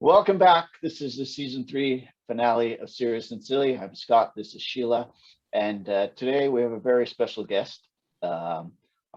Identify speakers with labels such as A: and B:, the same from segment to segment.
A: Welcome back. This is the season 3 finale of Serious and Silly. I'm Scott. This is Sheila. And today we have a very special guest. On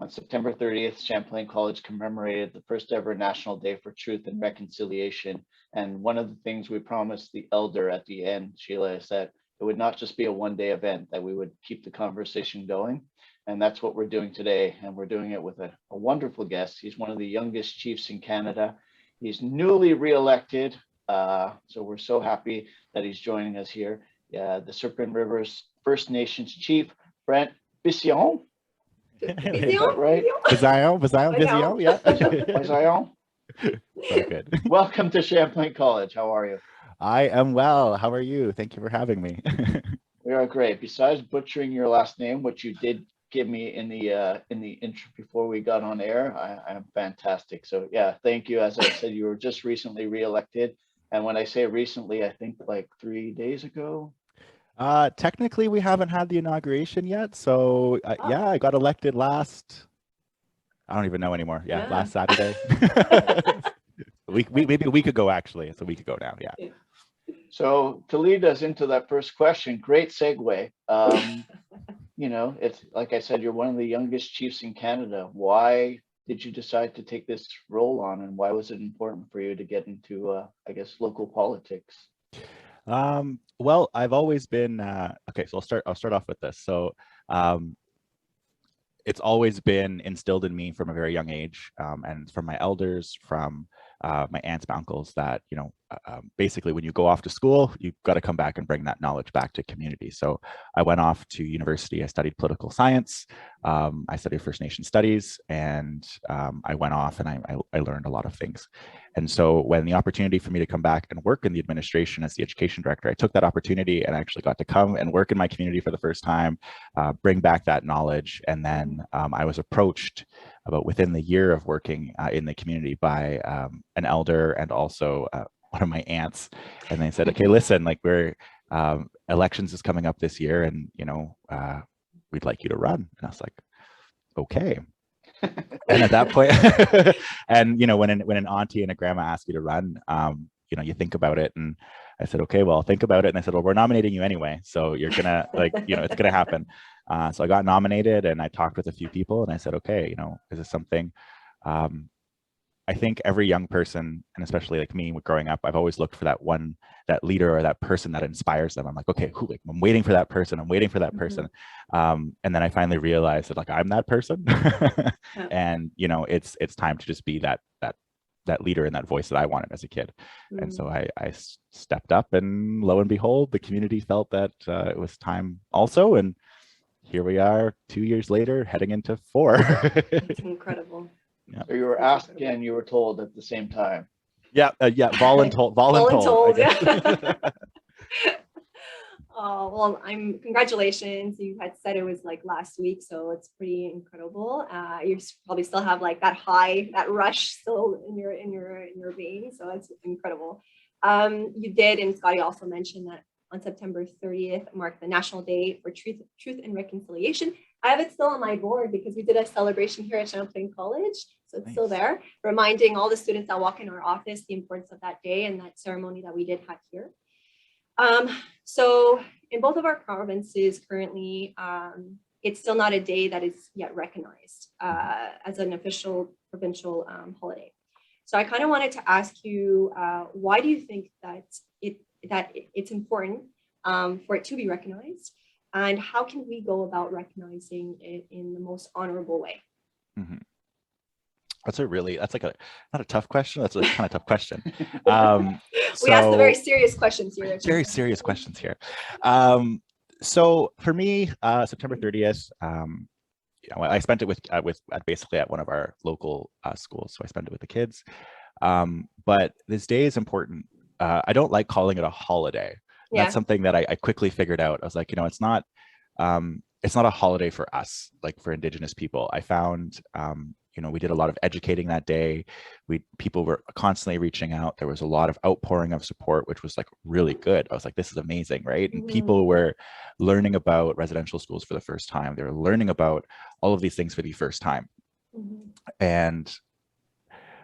A: September 30th, Champlain College commemorated the first ever National Day for Truth and Reconciliation. And one of the things we promised the elder at the end, Sheila, is that it would not just be a one-day event, that we would keep the conversation going. And that's what we're doing today. And we're doing it with a wonderful guest. He's one of the youngest chiefs in Canada. He's newly re-elected, so we're so happy that he's joining us here. The Serpent River's First Nations Chief, Brent Bissaillon.
B: Bissaillon,
A: right?
B: Bissaillon, yeah.
A: Bissaillon.
B: So good.
A: Welcome to Champlain College. How are you?
B: I am well. How are you? Thank you for having me.
A: We are great. Besides butchering your last name, which you did give me in the intro before we got on air, I am fantastic. So yeah, thank you. As I said, you were just recently re-elected, and when I say recently, I think like 3 days ago.
B: Technically we haven't had the inauguration yet, so yeah, I got elected last, I don't even know anymore. Yeah. Last Saturday. Maybe a week ago, actually. It's a week ago now. Yeah.
A: So to lead us into that first question, great segue. You know, it's like I said, you're one of the youngest chiefs in Canada. Why did you decide to take this role on, and why was it important for you to get into, I guess, local politics?
B: Well, I've always been okay. So I'll start off with this. So it's always been instilled in me from a very young age, and from my elders, from my aunts, my uncles, that, you know, basically when you go off to school, you've got to come back and bring that knowledge back to community. So I went off to university. I studied political science. I studied First Nation studies, and I went off and I learned a lot of things. And so when the opportunity for me to come back and work in the administration as the education director, I took that opportunity and I actually got to come and work in my community for the first time, bring back that knowledge. And then I was approached about within the year of working in the community by an elder and also one of my aunts. And they said, okay, listen, like elections is coming up this year, and, you know, we'd like you to run. And I was like, okay. And at that point, and, you know, when an auntie and a grandma ask you to run, you know, you think about it. And I said, okay, well, I'll think about it. And they said, well, we're nominating you anyway, so you're gonna, like, you know, it's gonna happen. So I got nominated, and I talked with a few people, and I said, okay, you know, is this something? I think every young person, and especially like me growing up, I've always looked for that leader or that person that inspires them. I'm like, okay, like, I'm waiting for that person. I'm waiting for that person. And then I finally realized that, like, I'm that person. And, you know, it's time to just be that leader and that voice that I wanted as a kid. And so I stepped up, and lo and behold, the community felt that it was time also. And here we are 2 years later, heading into 4.
C: It's incredible.
A: Yeah. So you were asked and you were told at the same time.
B: Yeah, voluntold.
C: Yeah. Oh, well, congratulations. You had said it was like last week, so it's pretty incredible. You probably still have like that rush still in your veins, so it's incredible. You did, and Scotty also mentioned that on September 30th marked the National Day for Truth and Reconciliation. I have it still on my board because we did a celebration here at Champlain College. So it's still there, reminding all the students that walk in our office the importance of that day and that ceremony that we did have here. So in both of our provinces currently, it's still not a day that is yet recognized as an official provincial holiday. So I kind of wanted to ask you, why do you think that it's important for it to be recognized? And how can we go about recognizing it in the most honorable way?
B: That's like not a tough question. That's a kind of tough question.
C: We ask the very serious questions here.
B: Very serious questions here. So for me, September 30th, you know, I spent it with basically at one of our local schools. So I spent it with the kids. But this day is important. I don't like calling it a holiday. Yeah. That's something that I quickly figured out. I was like, you know, it's not a holiday for us, like for Indigenous people. I found, you know, we did a lot of educating that day. People were constantly reaching out. There was a lot of outpouring of support, which was like really good. I was like, this is amazing, right? And people were learning about residential schools for the first time. They were learning about all of these things for the first time. And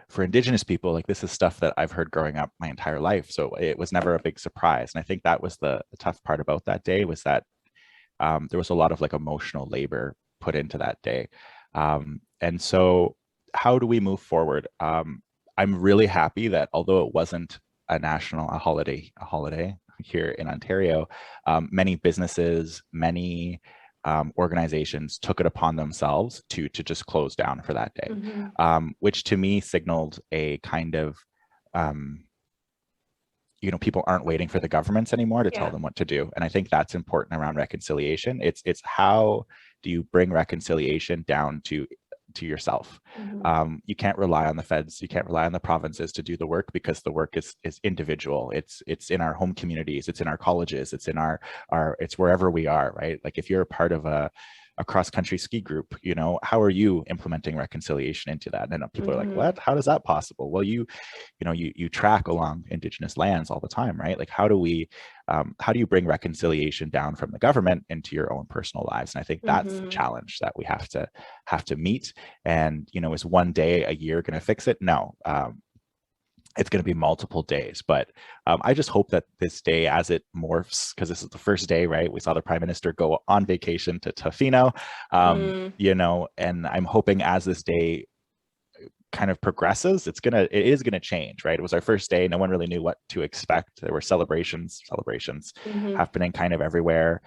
B: for Indigenous people, like this is stuff that I've heard growing up my entire life. So it was never a big surprise. And I think that was the tough part about that day, was that there was a lot of like emotional labor put into that day. And so how do we move forward? I'm really happy that although it wasn't a holiday here in Ontario, many businesses, many organizations took it upon themselves to just close down for that day, which to me signaled a kind of, people aren't waiting for the governments anymore to tell them what to do. And I think that's important around reconciliation. It's how do you bring reconciliation down to yourself? You can't rely on the feds, you can't rely on the provinces to do the work, because the work is individual. It's in our home communities, it's in our colleges, it's in our it's wherever we are, right? Like if you're a part of a cross-country ski group, how are you implementing reconciliation into that? And people are like, what? How is that possible? Well, you track along Indigenous lands all the time, right? Like how do you bring reconciliation down from the government into your own personal lives? And I think that's the challenge that we have to meet. And, is one day a year going to fix it? No. It's going to be multiple days, but I just hope that this day, as it morphs, because this is the first day, right? We saw the Prime Minister go on vacation to Tofino, and I'm hoping as this day kind of progresses, it is going to change, right? It was our first day. No one really knew what to expect. There were celebrations happening kind of everywhere.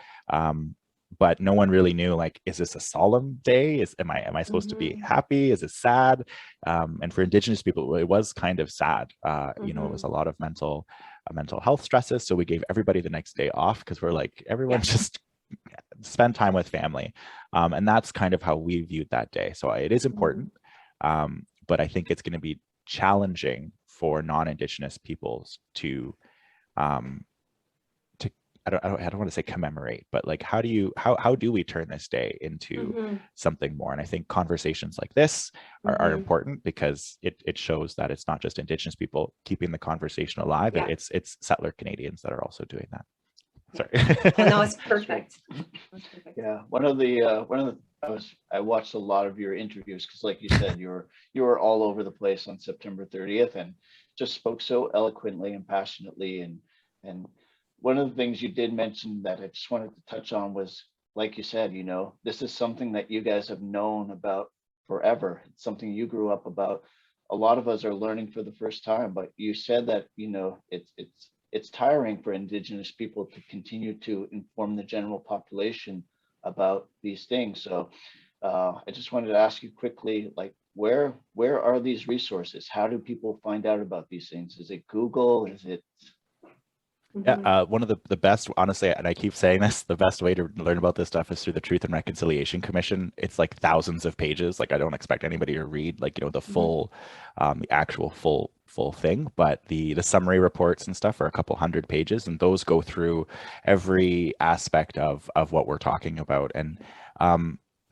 B: But no one really knew, like, is this a solemn day? Am I supposed to be happy? Is it sad? And for Indigenous people, it was kind of sad. It was a lot of mental health stresses. So we gave everybody the next day off, because we're like, everyone just spend time with family. And that's kind of how we viewed that day. So it is important, but I think it's going to be challenging for non-Indigenous peoples to I don't want to say commemorate, but like how do we turn this day into something more? And I think conversations like this are important, because it shows that it's not just Indigenous people keeping the conversation alive. It's settler Canadians that are also doing that. Sorry.
C: Oh, no, it's perfect.
A: Yeah, I watched a lot of your interviews, because like you said, you were all over the place on September 30th and just spoke so eloquently and passionately. And one of the things you did mention that I just wanted to touch on was, like you said, this is something that you guys have known about forever. It's something you grew up about. A lot of us are learning for the first time, but you said that, it's tiring for Indigenous people to continue to inform the general population about these things. So I just wanted to ask you quickly, like, where are these resources? How do people find out about these things? Is it Google? Is it...
B: Yeah, one of the best, honestly, and I keep saying this, the best way to learn about this stuff is through the Truth and Reconciliation Commission. It's like thousands of pages. Like, I don't expect anybody to read like, the full, the actual full thing, but the summary reports and stuff are a couple hundred pages, and those go through every aspect of what we're talking about. And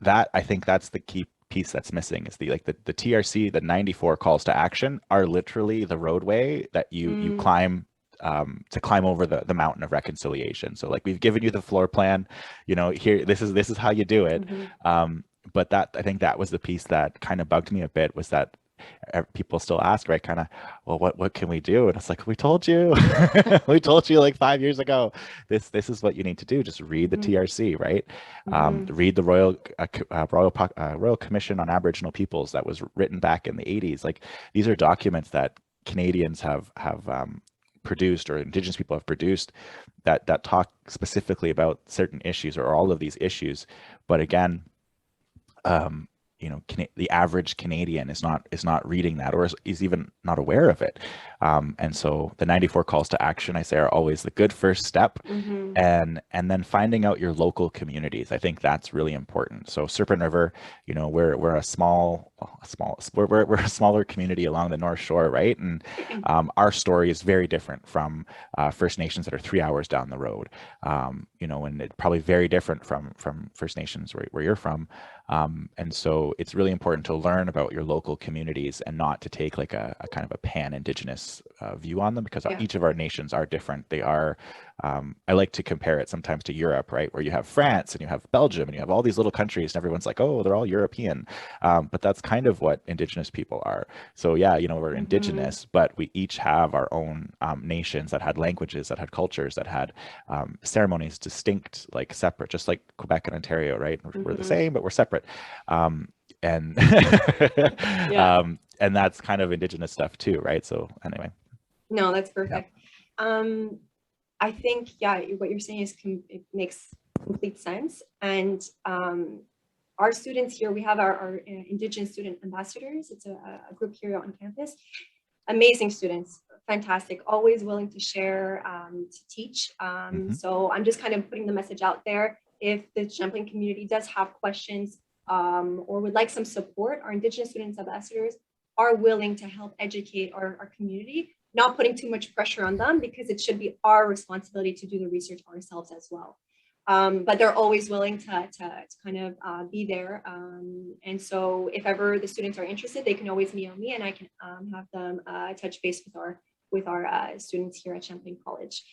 B: that, I think that's the key piece that's missing, is the TRC, the 94 calls to action are literally the roadway that you climb to climb over the mountain of reconciliation. So like, we've given you the floor plan, here, this is how you do it. But I think that was the piece that kind of bugged me a bit, was that people still ask, right, kind of, well, what can we do? And it's like, we told you we told you like 5 years ago, this is what you need to do. Just read the TRC, right? Read the Royal Commission on Aboriginal Peoples that was written back in the 80s. Like, these are documents that Canadians have produced, or Indigenous people have produced, that talk specifically about certain issues, or all of these issues. But again, the average Canadian is not reading that, or is even not aware of it. And so the 94 calls to action, I say, are always the good first step. And then finding out your local communities. I think that's really important. So Serpent River, we're a we're a smaller community along the North Shore, right? And our story is very different from First Nations that are 3 hours down the road. And it's probably very different from First Nations where you're from. And so it's really important to learn about your local communities, and not to take like a kind of a pan-Indigenous view on them, because each of our nations are different. They are I like to compare it sometimes to Europe, right? Where you have France and you have Belgium and you have all these little countries and everyone's like, oh, they're all European. But that's kind of what Indigenous people are. So yeah, you know, we're Indigenous, but we each have our own nations that had languages, that had cultures, that had ceremonies distinct, like separate, just like Quebec and Ontario, right? We're the same, but we're separate. And
C: Yeah.
B: And that's kind of Indigenous stuff too, right? So anyway.
C: No, that's perfect. I think, yeah, what you're saying is it makes complete sense. And our students here, we have our Indigenous student ambassadors. It's a group here on campus. Amazing students, fantastic, always willing to share, to teach. So I'm just kind of putting the message out there. If the Champlain community does have questions or would like some support, our Indigenous students ambassadors are willing to help educate our community, not putting too much pressure on them, because it should be our responsibility to do the research ourselves as well. But they're always willing to kind of be there. And so if ever the students are interested, they can always mail me and I can have them touch base with our students here at Champlain College.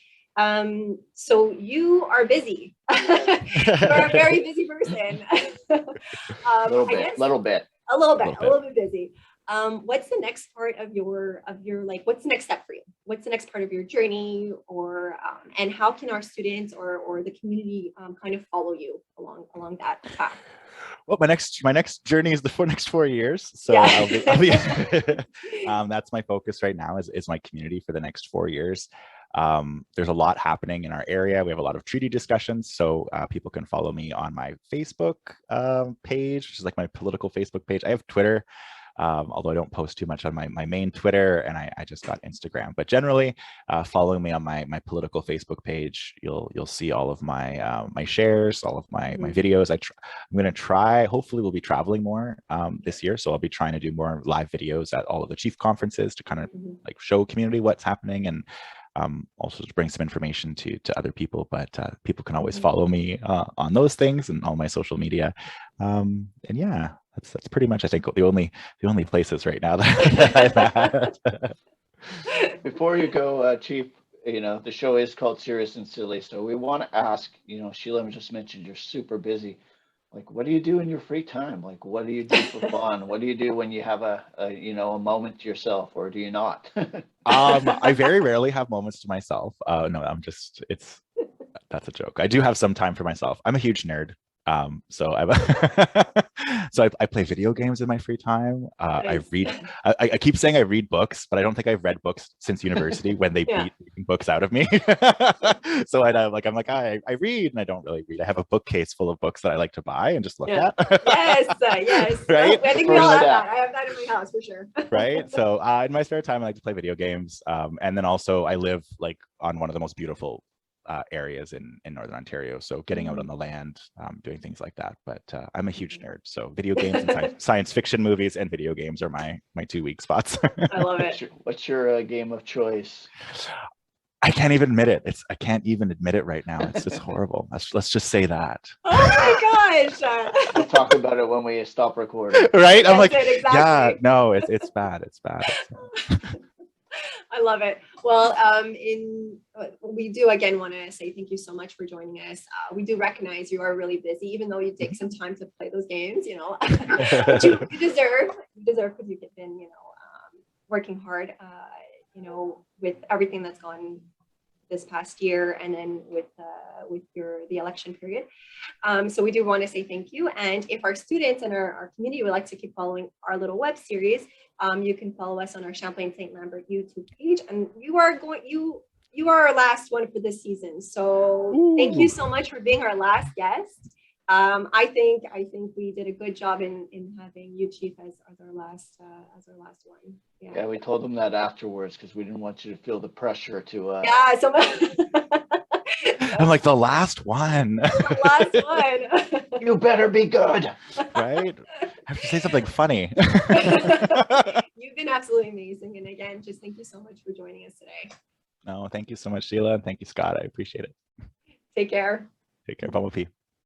C: So you are busy. You're a very busy person.
A: A little bit
C: busy. What's the next part of your like, what's the next step for you? What's the next part of your journey, or and how can our students or the community kind of follow you along that path?
B: Well, my next journey is the next 4 years. So
C: yeah.
B: I'll be that's my focus right now is my community for the next 4 years. There's a lot happening in our area. We have a lot of treaty discussions, so people can follow me on my Facebook page, which is like my political Facebook page. I have Twitter, although I don't post too much on my main Twitter, and I just got Instagram. But generally, following me on my political Facebook page, you'll see all of my my shares, all of my videos. I'm going to try. Hopefully, we'll be traveling more this year, so I'll be trying to do more live videos at all of the chief conferences to kind of like show community what's happening, and also to bring some information to other people. But people can always follow me on those things and all my social media. And yeah, that's pretty much, I think, the only places right now that I'm at.
A: Before you go, Chief, you know, the show is called Serious and Silly. So we want to ask, you know, Sheila just mentioned you're super busy. Like, what do you do in your free time? Like, what do you do for fun? What do you do when you have a a moment to yourself, or do you not?
B: I very rarely have moments to myself. No, that's a joke. I do have some time for myself. I'm a huge nerd. So I play video games in my free time. I read. I keep saying I read books, but I don't think I've read books since university when they beat books out of me. So I'm like, I read, and I don't really read. I have a bookcase full of books that I like to buy and just look at.
C: Yes.
B: Right.
C: I think we all have that. I have that in my house for sure.
B: Right. So in my spare time, I like to play video games. And then also I live like on one of the most beautiful areas in Northern Ontario, so getting out on the land, doing things like that. But I'm a huge nerd, so video games and science fiction movies and video games are my 2 weak spots.
C: I love it.
A: What's your game of choice?
B: I can't even admit it. I can't even admit it right now. It's just horrible. Let's just say that.
C: Oh my gosh.
A: We'll talk about it when we stop recording.
B: Right? I'm like,
C: exactly.
B: Yeah, no, it's bad. It's bad.
C: I love it. Well, we do again want to say thank you so much for joining us. We do recognize you are really busy, even though you take some time to play those games, you know. But you deserve because you've been, working hard, with everything that's gone this past year, and then with the election period. So we do want to say thank you. And if our students and our community would like to keep following our little web series, you can follow us on our Champlain Saint-Lambert YouTube page. And you are our last one for this season. So thank you so much for being our last guest. I think we did a good job in having you, Chief, as our last one.
A: Yeah, we told them that afterwards because we didn't want you to feel the pressure to.
C: So
B: I'm like, the last one.
C: The last one.
A: You better be good.
B: Right? I have to say something funny.
C: You've been absolutely amazing. And again, just thank you so much for joining us today.
B: No, thank you so much, Sheila. And thank you, Scott. I appreciate it.
C: Take care.
B: Take care. Bumblebee.